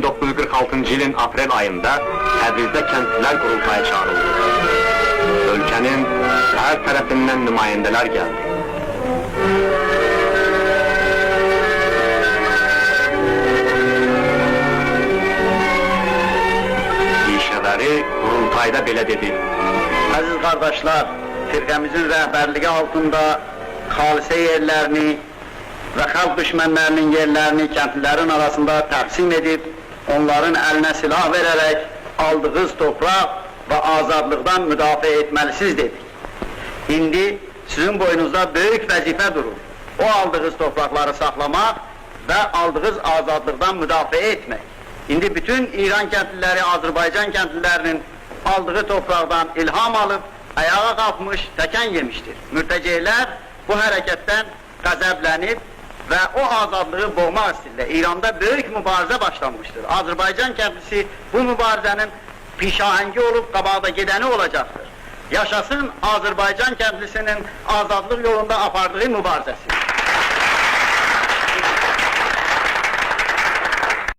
1946-cı ilin aprel ayında Təbrizdə kəndlilər qurultayı çağrıldı. Ölkənin hər tərəfindən nümayəndələr gəldi. İşəvəri qurultayda belə dedi: Əziz qardaşlar, firqəmizin rəhbərliyi altında xalisə yerlərini və xalq düşmənlərinin yerlərini kəndlilərin arasında təqsim edib, onların əlinə silah verərək aldığınız torpaq və azadlıqdan müdafiə etməlisiniz dedik. İndi sizin boynunuzda böyük vəzifə durur. O aldığınız torpaqları saxlamaq və aldığınız azadlıqdan müdafiə etmək. İndi bütün İran kəndliləri, Azərbaycan kəndlilərinin aldığı torpaqdan ilham alıb, ayağa qalxmış, təkən yemişdir. Mürtəceylər bu hərəkətdən qəzəblənib və o azadlığı boğmaq istəyirlər. İranda böyük mübarizə başlanmışdır. Azərbaycan kəndlisi bu mübarizənin pişahəngi olub, qabaqda gedəni olacaqdır. Yaşasın Azərbaycan kəndlisinin azadlıq yolunda apardığı mübarizəsi.